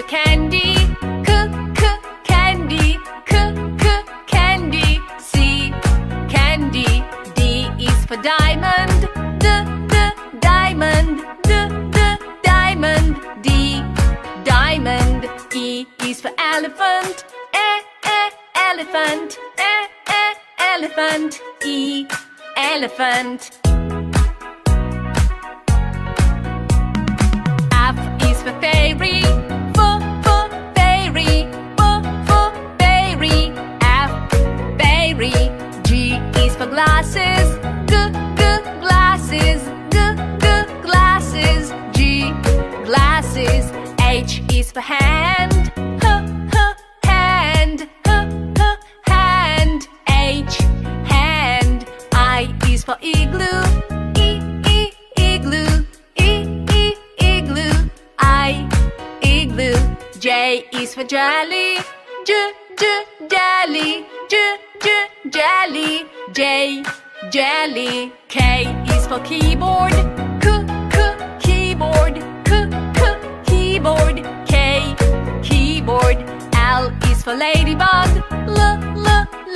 for candy. Candy. Candy. C, candy. D is for diamond. Diamond. Diamond. D, diamond. E is for elephant. Elephant. Elephant. E, elephant. F is for fairy. Fairy. Fairy. F, fairy. G is for glasses. Glasses. Glasses. G, glasses. H is for hand. Hand. Hand. H, hand. I is for igloo. Igloo. Igloo. I, igloo. J is for jelly. Jelly. Jelly. J, jelly. K is for keyboard. Keyboard. Keyboard. K, keyboard. L is for ladybug.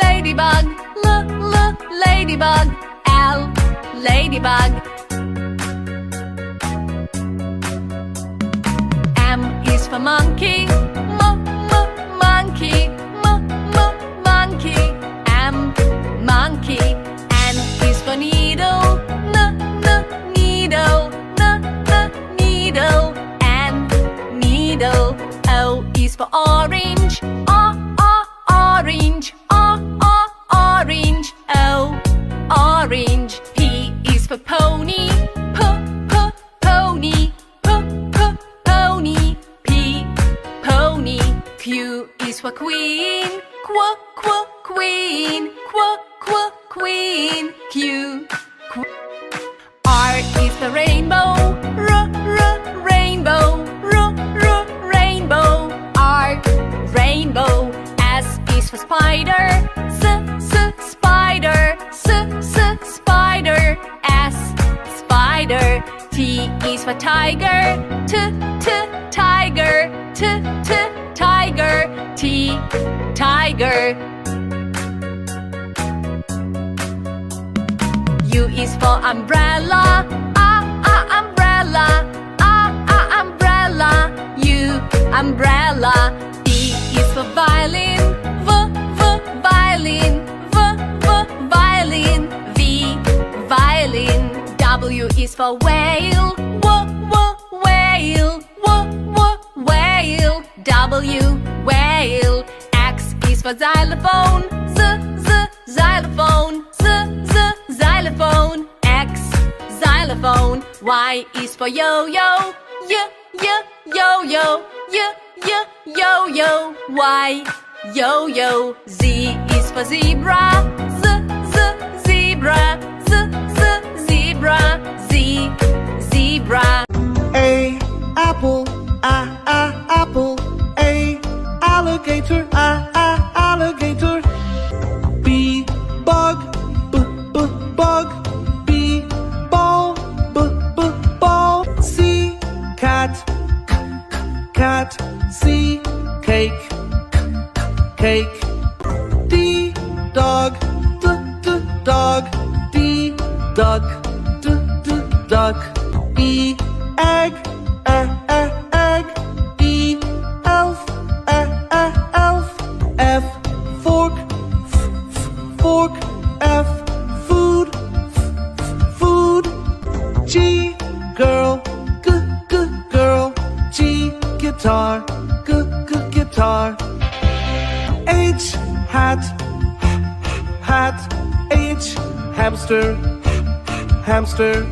Ladybug. Ladybug. L, ladybug. M is for monkey. Monkey. Monkey. M, monkey. N is for needle. Needle. Needle. N, needle. O is for orange. Orange. Orange. O, orange. P is for pony. Pony. Pony. P, pony. Q is for queen. Queen. Queen. Q. R is for rainbow. Rainbow. Rainbow. R, rainbow. S is for spider. Spider. Spider. S, spider. T is for tiger. Tiger. Tiger. T, tiger. U is for umbrella. Umbrella. Umbrella. U, umbrella. V is for violin. Violin. Violin. V, violin. W is for whale. Whale. Whale. W, whale. X is for xylophone. Xylophone. Xylophone. X, xylophone. Y is for yo-yo. Yo-yo. Yo-yo. Y, yo-yo. Z is for zebra. Zebra. Zebra. Z, zebra. A, apple. Apple. A, alligator. Alligator. B, bug. Bug. B, ball. Ball. C, cat. Cat. C, cake. Cake. D, dog. Dog. D, duck. Duck. E, egg. Egg. E, elf. Elf. F, fork. Fork. F, food. Food. G, girl. Girl. G, guitar. Guitar. H, hat. Hat. H, hamster. Hamster.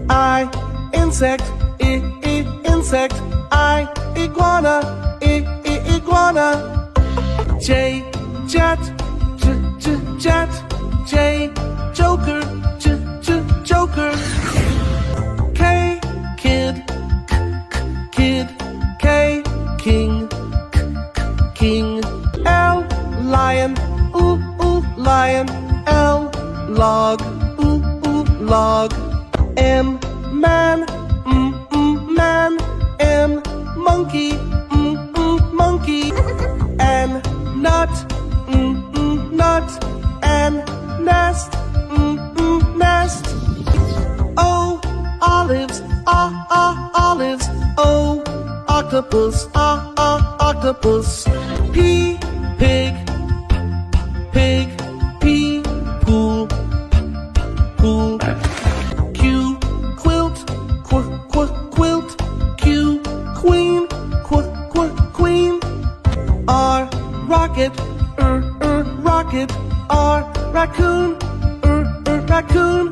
I, insect. Insect. I, iguana. Iguana. J, jet. Jet. J, joker. Joker. K, kid. Kid. K, king. King. L, lion. Lion. L, log. Log. M, man. Man. M, monkey. octopus, octopus. P, pig, pig. P, pool, pool. Q, quilt, quilt. Q, queen, queen. R, rocket, rocket. R, raccoon, raccoon.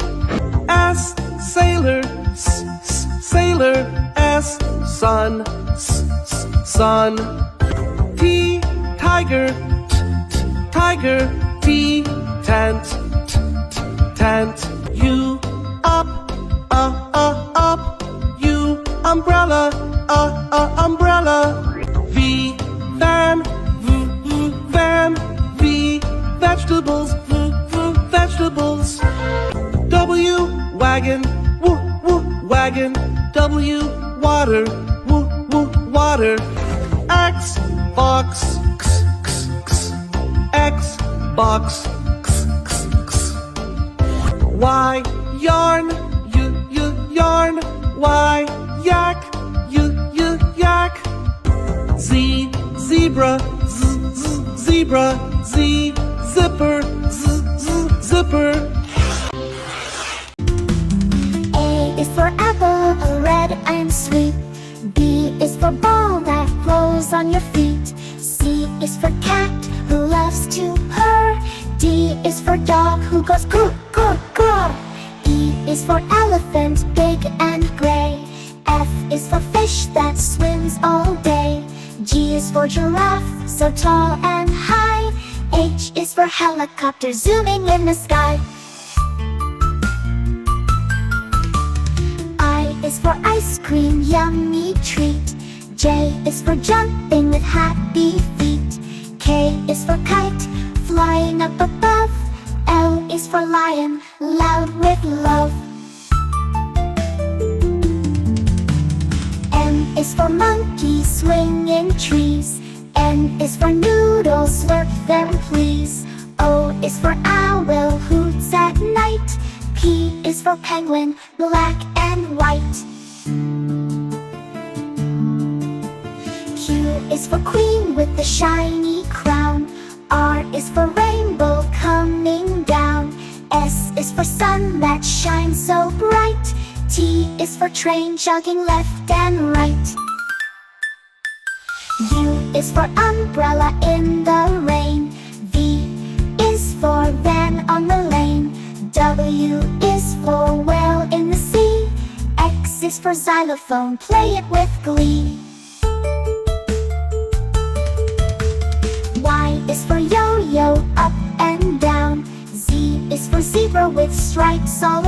S, sailor, sailor. S, sun, sun. T, tiger, tiger. T, tent, tent. U, up, up. U, umbrella, umbrella. V, van, van. V, vegetables, vegetables. W, wagon, wagon. W, water, water. X, box, X, box. Y, yarn, yarn. Y, yak, yak. Z, zebra, zebra. Z, zipper, zipper. A is for apple, red and sweet. B is for ball that rolls on your feet. C is for cat who loves to purr. D is for dog who goes grr, grr, grr. E is for elephant, big and gray. F is for fish that swims all day. G is for giraffe, so tall and high. H is for helicopter zooming in the sky. I is for ice cream, yummy treat. J is for jumping with happy feet. K is for kite, flying up above. L is for lion, loud with love. M is for monkey, swinging trees. N is for noodles, slurp them please. O is for owl, hoots at night. P is for penguin, black and white. Q is for queen with the shiny crown. R is for rainbow coming down. S is for sun that shines so bright. T is for train jogging left and right. U is for umbrella in the rain. V is for van on the lane. W is for whale in the sea. X is for xylophone, play it with glee. Y is for yo-yo, up and down. Z is for zebra with stripes all